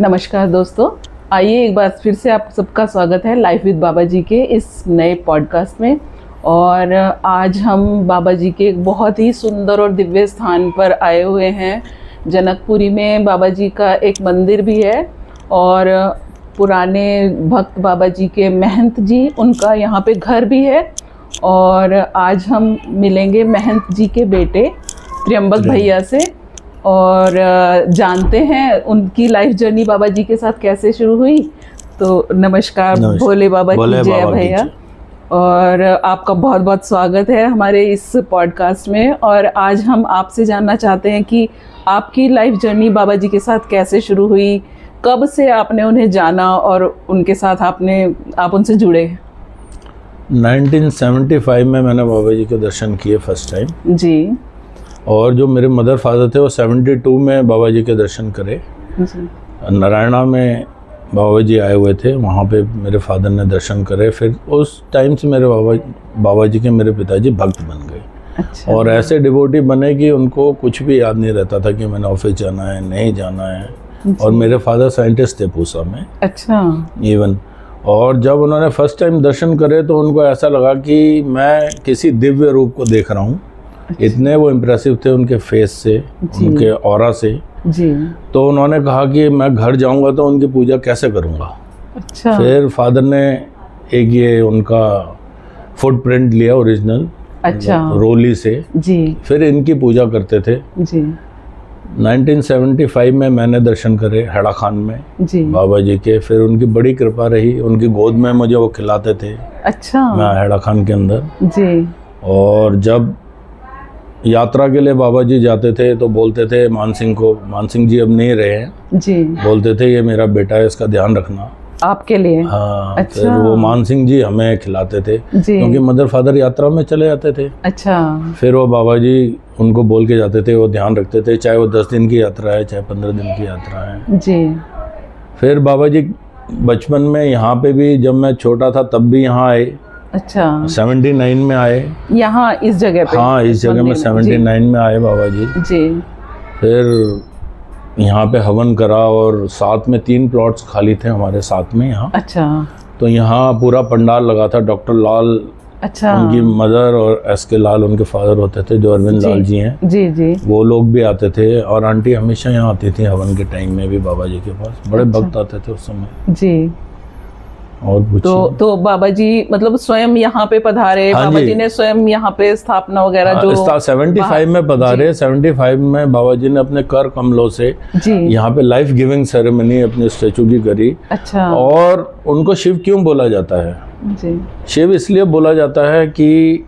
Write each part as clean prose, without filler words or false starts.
नमस्कार दोस्तों, आइए एक बार फिर से आप सबका स्वागत है लाइफ विद बाबा जी के इस नए पॉडकास्ट में। और आज हम बाबा जी के एक बहुत ही सुंदर और दिव्य स्थान पर आए हुए हैं। जनकपुरी में बाबा जी का एक मंदिर भी है और पुराने भक्त बाबा जी के महंत जी, उनका यहाँ पे घर भी है। और आज हम मिलेंगे महंत जी के बेटे त्र्यंबक भैया से और जानते हैं उनकी लाइफ जर्नी बाबा जी के साथ कैसे शुरू हुई। तो नमस्कार भोले बाबा की जय भैया, और आपका बहुत बहुत स्वागत है हमारे इस पॉडकास्ट में। और आज हम आपसे जानना चाहते हैं कि आपकी लाइफ जर्नी बाबा जी के साथ कैसे शुरू हुई, कब से आपने उन्हें जाना और उनके साथ आप उनसे जुड़े। 1975 में मैंने बाबा जी के दर्शन किए फर्स्ट टाइम जी। और जो मेरे मदर फादर थे वो 72 में बाबा जी के दर्शन करे। नारायणा में बाबा जी आए हुए थे, वहाँ पे मेरे फादर ने दर्शन करे। फिर उस टाइम से मेरे बाबा जी के मेरे पिताजी भक्त बन गए। अच्छा। और ऐसे डिवोटी बने कि उनको कुछ भी याद नहीं रहता था कि मैंने ऑफिस जाना है नहीं जाना है। और मेरे फादर साइंटिस्ट थे पूसा में। अच्छा। इवन और जब उन्होंने फर्स्ट टाइम दर्शन करे तो उनको ऐसा लगा कि मैं किसी दिव्य रूप को देख रहा हूँ। अच्छा। इतने वो इम्प्रेसिव थे उनके फेस से, उनके ऑरा से जी। तो उन्होंने कहा कि मैं घर जाऊंगा तो उनकी पूजा कैसे करूंगा। अच्छा। फिर फादर ने एक ये उनका फुटप्रिंट लिया ओरिजिनल। अच्छा। रोली से जी। फिर इनकी पूजा करते थे जी। 1975 में मैंने दर्शन करे हेड़ा खान में जी बाबा जी के। फिर उनकी बड़ी कृपा रही, उनकी गोद में मुझे वो खिलाते थे। अच्छा। मैं हेड़ा खान के अंदर जी। और जब यात्रा के लिए बाबा जी जाते थे तो बोलते थे मान सिंह जी अब नहीं रहे हैं जी, बोलते थे ये मेरा बेटा है, इसका ध्यान रखना आपके लिए। हाँ। अच्छा। फिर वो मान सिंह जी हमें खिलाते थे क्योंकि मदर फादर यात्रा में चले जाते थे। अच्छा। फिर वो बाबा जी उनको बोल के जाते थे, वो ध्यान रखते थे, चाहे वो 10 दिन की यात्रा है चाहे 15 दिन की यात्रा है जी। फिर बाबा जी बचपन में यहाँ पे भी, जब मैं छोटा था तब भी यहाँ आए। अच्छा। 79 में आए यहाँ इस जगह पे। हाँ, इस जगह में 79 में आए बाबा जी। जी। फिर यहाँ पे हवन करा और साथ में 3 प्लॉट्स खाली थे हमारे साथ में यहाँ। अच्छा। तो यहाँ पूरा पंडाल लगा था। डॉक्टर लाल, अच्छा, उनकी मदर, और एसके लाल उनके फादर होते थे जो अरविंद लाल जी हैं। जी जी। वो लोग भी आते थे और आंटी हमेशा यहाँ आती थी हवन के टाइम में भी बाबा जी के पास। बड़े भक्त आते थे उस समय जी। और तो बाबा जी मतलब स्वयं यहाँ पे पधारे। हाँ, बाबा जी ने स्वयं यहाँ पे स्थापना वगैरह जो 75 में पधारे। 75 में बाबा जी ने अपने कर कमलों से यहाँ पे लाइफ गिविंग सेरेमनी अपने स्टेचू की करी। अच्छा। और उनको शिव क्यों बोला जाता है जी? शिव इसलिए बोला जाता है कि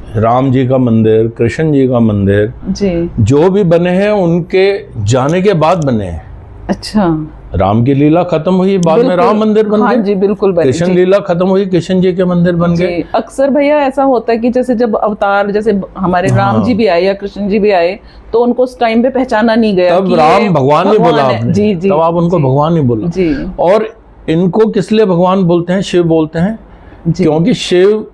राम जी का मंदिर, कृष्ण जी का मंदिर जी, जो भी बने हैं उनके जाने के बाद बने हैं। अच्छा। राम की लीला खत्म हुई, बाद में राम मंदिर बन गए। हाँ जी, बिल्कुल। कृष्ण लीला खत्म हुई, कृष्ण जी के मंदिर बन गए। अक्सर भैया ऐसा होता है कि जैसे जब अवतार, जैसे हमारे राम जी भी आए या कृष्ण जी भी आए तो उनको उस टाइम पे पहचाना नहीं गया। तब राम भगवान ही बोला आपने। जी जी। तब आप उनको भगवान ही बोला जी। और इनको किस लिए भगवान बोलते हैं, शिव बोलते हैं? क्योंकि शिव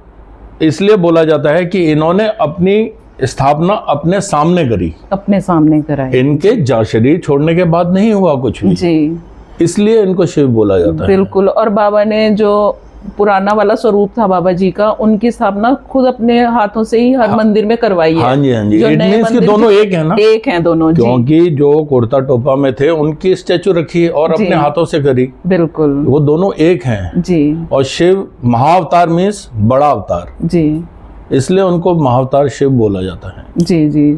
इसलिए बोला जाता है कि इन्होंने अपनी स्थापना अपने सामने करी, अपने सामने कराई। इनके शरीर छोड़ने के बाद नहीं हुआ कुछ भी जी, इसलिए इनको शिव बोला जाता है। बिल्कुल। और बाबा ने जो पुराना वाला स्वरूप था बाबा जी का, उनकी स्थापना खुद अपने हाथों से ही हर मंदिर में करवाई है। हाँ जी, हाँ जी। इट मींस कि दोनों एक है ना? एक हैं दोनों जी। क्योंकि जो कुर्ता टोपा में थे उनकी स्टैचू रखी और अपने हाथों से करी। बिल्कुल। वो दोनों एक हैं जी। और शिव महाअवतार मीन्स बड़ा अवतार जी, इसलिए उनको महाअवतार शिव बोला जाता है जी जी।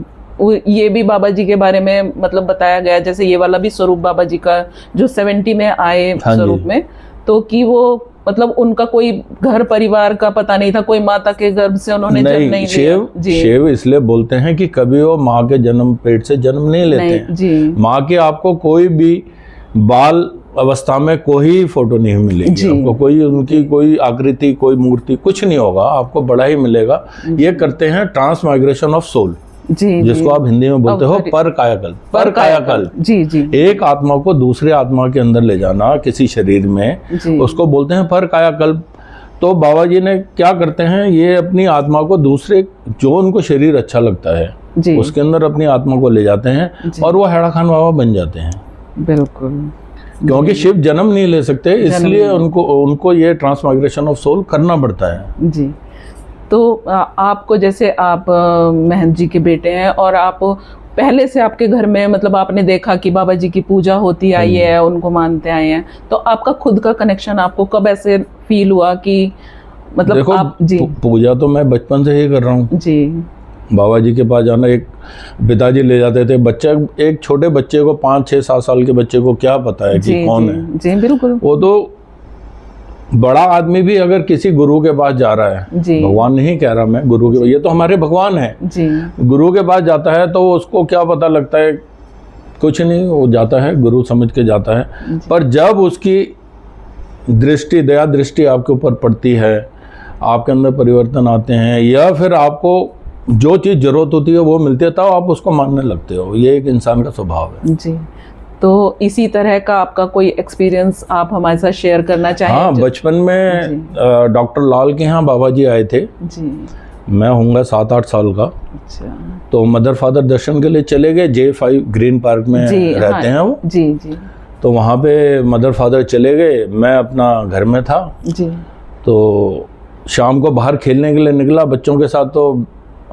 ये भी बाबा जी के बारे में मतलब बताया गया, जैसे ये वाला भी स्वरूप बाबा जी का जो 70 में आए स्वरूप में, तो कि वो मतलब उनका कोई घर परिवार का पता नहीं था, कोई माता के गर्भ से उन्होंने जन्म नहीं लिया। शिव इसलिए बोलते हैं कि कभी वो माँ के जन्म पेट से जन्म नहीं लेते हैं जी। माँ के आपको कोई भी बाल अवस्था में कोई फोटो नहीं मिलेगी आपको, कोई उनकी कोई आकृति, कोई मूर्ति, कुछ नहीं होगा, आपको बड़ा ही मिलेगा। ये करते हैं ट्रांसमाइग्रेशन ऑफ सोल जी, जिसको आप हिंदी में बोलते हो पर कायाकल्प जी जी। एक आत्मा को दूसरे आत्मा के अंदर ले जाना किसी शरीर में, उसको बोलते हैं पर कायाकल्प। तो बाबा जी ने क्या करते हैं, ये अपनी आत्मा को दूसरे, जो उनको शरीर अच्छा लगता है उसके अंदर अपनी आत्मा को ले जाते हैं और वो हेड़ा खान बाबा बन जाते हैं। बिल्कुल। क्योंकि शिव जन्म नहीं ले सकते, इसलिए उनको ये ट्रांसमाइग्रेशन ऑफ सोल करना पड़ता है। जी। तो आपको, जैसे आप महंत जी के बेटे हैं और आप पहले से आपके घर में मतलब आपने देखा कि बाबा जी की पूजा होती आई है, उनको मानते आए हैं, तो आपका खुद का कनेक्शन आपको कब ऐसे फील हुआ कि मतलब देखो, आप जी पूजा तो मैं बचपन से ही कर रहा हूँ जी। बाबा जी के पास जाना, एक पिताजी ले जाते थे बच्चा, एक छोटे बच्चे को 5, 6, 7 साल के बच्चे को क्या पता है कि कौन है। जी बिल्कुल। वो तो बड़ा आदमी भी अगर किसी गुरु के पास जा रहा है, भगवान नहीं कह रहा मैं, गुरु के, ये तो हमारे भगवान है जी, गुरु के पास जाता है तो उसको क्या पता लगता है, कुछ नहीं, वो जाता है गुरु समझ के जाता है। पर जब उसकी दृष्टि, दया दृष्टि आपके ऊपर पड़ती है, आपके अंदर परिवर्तन आते हैं, या फिर आपको जो चीज़ जरूरत होती है वो मिलती है, तब आप उसको मानने लगते हो। ये एक इंसान का स्वभाव है जी। तो इसी तरह का आपका कोई एक्सपीरियंस आप हमारे साथ शेयर करना चाहें? हाँ, बचपन में डॉक्टर लाल के यहाँ बाबा जी आए थे जी। मैं होऊंगा 7-8 साल का। अच्छा। तो मदर फादर दर्शन के लिए चले गए, J5 ग्रीन पार्क में रहते हैं वो जी जी। तो वहाँ पे मदर फादर चले गए, मैं अपना घर में था जी। तो शाम को बाहर खेलने के लिए निकला बच्चों के साथ, तो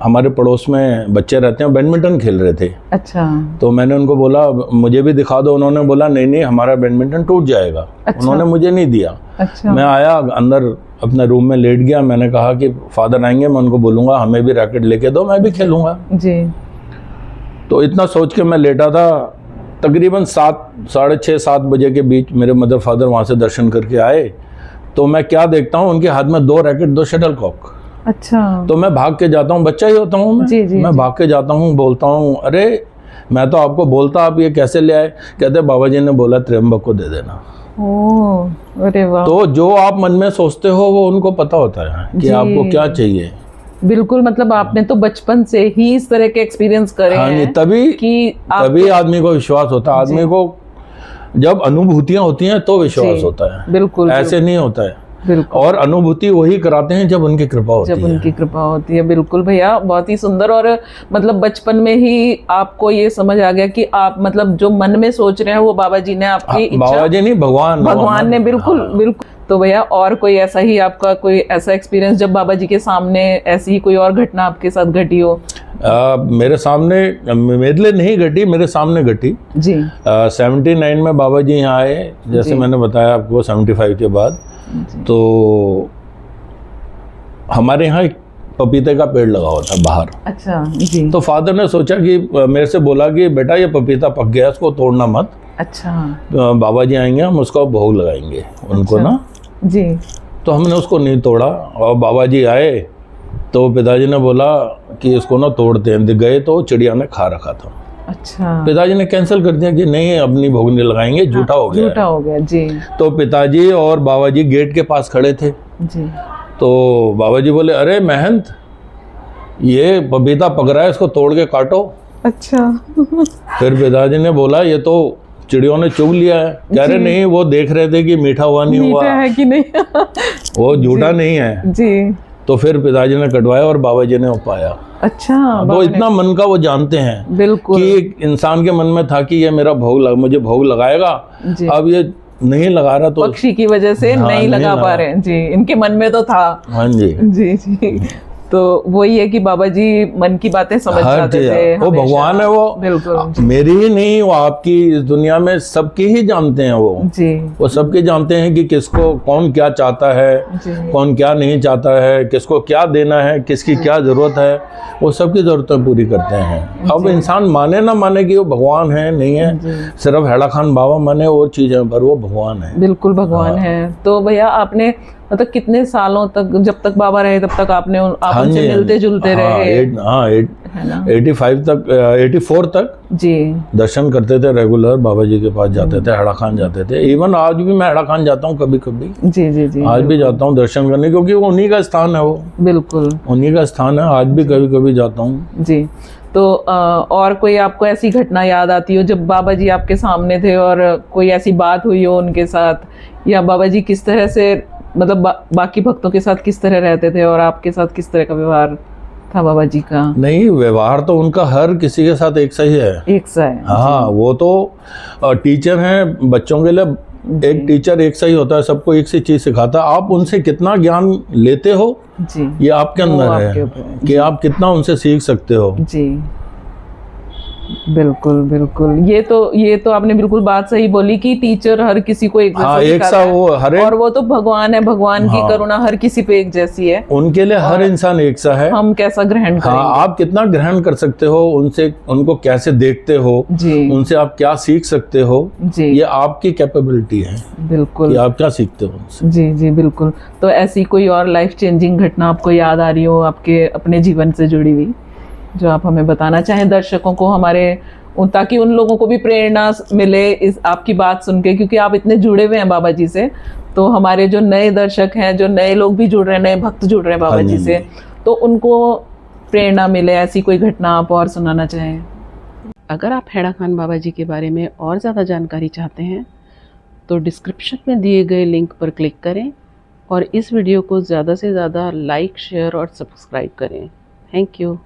हमारे पड़ोस में बच्चे रहते हैं, बैडमिंटन खेल रहे थे। अच्छा। तो मैंने उनको बोला मुझे भी दिखा दो, उन्होंने बोला नहीं नहीं हमारा बैडमिंटन टूट जाएगा। अच्छा। उन्होंने मुझे नहीं दिया। अच्छा। मैं आया अंदर अपने रूम में लेट गया, मैंने कहा कि फादर आएंगे मैं उनको बोलूँगा हमें भी रैकेट लेके दो, मैं भी खेलूँगा जी। तो इतना सोच के मैं लेटा था। तकरीबन 7, साढ़े 6, 7 बजे के बीच मेरे मदर फादर वहाँ से दर्शन करके आए, तो मैं क्या देखता हूँ उनके हाथ में 2 रैकेट 2 शटलकॉक। अच्छा। तो मैं भाग के जाता हूँ, बच्चा ही होता हूँ मैं। जी, जी, मैं भाग के जाता हूँ, बोलता हूँ अरे मैं तो आपको बोलता, आप ये कैसे ले आए? कहते बाबा जी ने बोला त्र्यंबक को दे देना। ओह, अरे वाह। तो जो आप मन में सोचते हो वो उनको पता होता है कि आपको क्या चाहिए। बिल्कुल, मतलब आपने तो बचपन से ही इस तरह के एक्सपीरियंस करे हैं। तभी आदमी को विश्वास होता है। आदमी को जब अनुभूतियां होती हैं तो विश्वास होता है। बिल्कुल, ऐसे नहीं होता है। बिल्कुल। और अनुभूति वही कराते हैं जब उनकी कृपा होती है। जब उनकी कृपा होती है। बिल्कुल भैया, बहुत ही सुंदर। और मतलब बचपन में ही आपको ये समझ आ गया कि आप मतलब जो मन में सोच रहे हैं वो बाबा जी ने आपकी इच्छा, बाबा जी नहीं, भगवान ने। बिल्कुल बिल्कुल। तो भैया और कोई ऐसा ही आपका कोई ऐसा एक्सपीरियंस जब बाबा जी के सामने ऐसी कोई और घटना आपके साथ घटी हो? मेरे सामने, मेरे लिए नहीं घटी, मेरे सामने घटी जी। 79 में बाबा जी यहाँ आए, जैसे मैंने बताया आपको 75 के बाद। तो हमारे यहाँ एक पपीते का पेड़ लगा हुआ था बाहर। अच्छा जी। तो फादर ने सोचा कि मेरे से बोला कि बेटा ये पपीता पक गया, इसको तोड़ना मत। अच्छा। बाबा जी आएंगे, हम उसका भोग लगाएंगे उनको। अच्छा। ना जी। तो हमने उसको नहीं तोड़ा, और बाबा जी आए तो पिताजी ने बोला कि इसको ना तोड़ते हैं। गए तो चिड़िया ने खा रखा था। अच्छा। पिताजी ने कैंसिल कर दिया कि नहीं अपनी भोग नहीं लगाएंगे, झूठा हो गया। झूठा हो गया जी। तो पिताजी और बाबा जी गेट के पास खड़े थे जी। तो बाबा जी बोले अरे महंत, ये पपीता पक रहा है, इसको तोड़ के काटो। अच्छा। फिर पिताजी ने बोला ये तो चिड़ियों ने चुग लिया है। कह रहे नहीं, वो देख रहे थे कि मीठा हुआ नहीं हुआ, मीठा है कि नहीं वो झूठा नहीं है जी। तो फिर पिताजी ने कटवाया और बाबा जी ने वो पाया। अच्छा। वो इतना मन का वो जानते हैं। बिल्कुल। कि इंसान के मन में था कि ये मेरा मुझे भोग लगाएगा, अब ये नहीं लगा रहा तो पक्षी की वजह से नहीं लगा पा रहे हैं जी। इनके मन में तो था। हाँ जी जी जी। तो वही है कि बाबा जी मन की बातें समझ जाते थे। वो भगवान है वो। बिल्कुल। मेरी ही नहीं, वो आपकी इस दुनिया में सबकी ही जानते हैं वो जी। वो सबके जानते हैं कि किसको कौन क्या चाहता है, कौन क्या नहीं चाहता है, किसको क्या देना है, किसकी क्या जरूरत है, वो सबकी जरूरतें पूरी करते हैं। अब इंसान माने ना माने कि वो भगवान है नहीं है, सिर्फ हैड़ा खान बाबा माने और चीज है, पर वो भगवान है। बिल्कुल भगवान है। तो भैया आपने मतलब कितने सालों तक, जब तक बाबा रहे तब तक आपने आप उनसे मिलते जुलते रहे? 85 तक, 84 तक जी दर्शन करते थे रेगुलर। बाबा जी के पास जाते थे, हैड़ा खान जाते थे। इवन आज भी मैं हैड़ा खान जाता हूँ कभी कभी। जी जी जी। आज भी जाता हूँ दर्शन करने, क्योंकि वो उन्हीं का स्थान है। वो बिल्कुल उन्हीं का स्थान है। आज भी कभी कभी जाता हूँ जी। तो और कोई आपको ऐसी घटना याद आती हो जब बाबा जी आपके सामने थे और कोई ऐसी बात हुई हो उनके साथ, या बाबा जी किस तरह से मतलब बाकी भक्तों के साथ किस तरह रहते थे और आपके साथ किस तरह का व्यवहार था बाबा जी का? नहीं, व्यवहार तो उनका हर किसी के साथ एक सा ही है। एक सा है। हाँ, वो तो टीचर हैं, बच्चों के लिए एक टीचर एक सा ही होता है, सबको एक सी चीज सिखाता है। आप उनसे कितना ज्ञान लेते हो जी, ये आपके अंदर है कि आप कितना उनसे सीख सकते हो। जी बिल्कुल बिल्कुल, ये तो आपने बिल्कुल बात सही बोली कि टीचर हर किसी को एक जैसा एक सा वो हर और वो तो भगवान है, भगवान की करुणा हर किसी पे एक जैसी है, उनके लिए हर इंसान एक सा है। हम कैसा ग्रहण करेंगे? आप कितना ग्रहण कर सकते हो उनसे, उनको कैसे देखते हो जी, उनसे आप क्या सीख सकते हो जी, ये आपकी कैपेबिलिटी है। बिल्कुल, कि आप क्या सीखते हो उनसे। जी जी बिल्कुल। तो ऐसी कोई और लाइफ चेंजिंग घटना आपको याद आ रही हो आपके अपने जीवन से जुड़ी हुई, जो आप हमें बताना चाहें दर्शकों को हमारे, ताकि उन लोगों को भी प्रेरणा मिले इस आपकी बात सुन के, क्योंकि आप इतने जुड़े हुए हैं बाबा जी से, तो हमारे जो नए दर्शक हैं, जो नए लोग भी जुड़ रहे हैं, नए भक्त जुड़ रहे हैं बाबा जी से, तो उनको प्रेरणा मिले। ऐसी कोई घटना आप और सुनाना चाहें? अगर आप हैड़ा खान बाबा जी के बारे में और ज़्यादा जानकारी चाहते हैं तो डिस्क्रिप्शन में दिए गए लिंक पर क्लिक करें और इस वीडियो को ज़्यादा से ज़्यादा लाइक, शेयर और सब्सक्राइब करें। Thank you.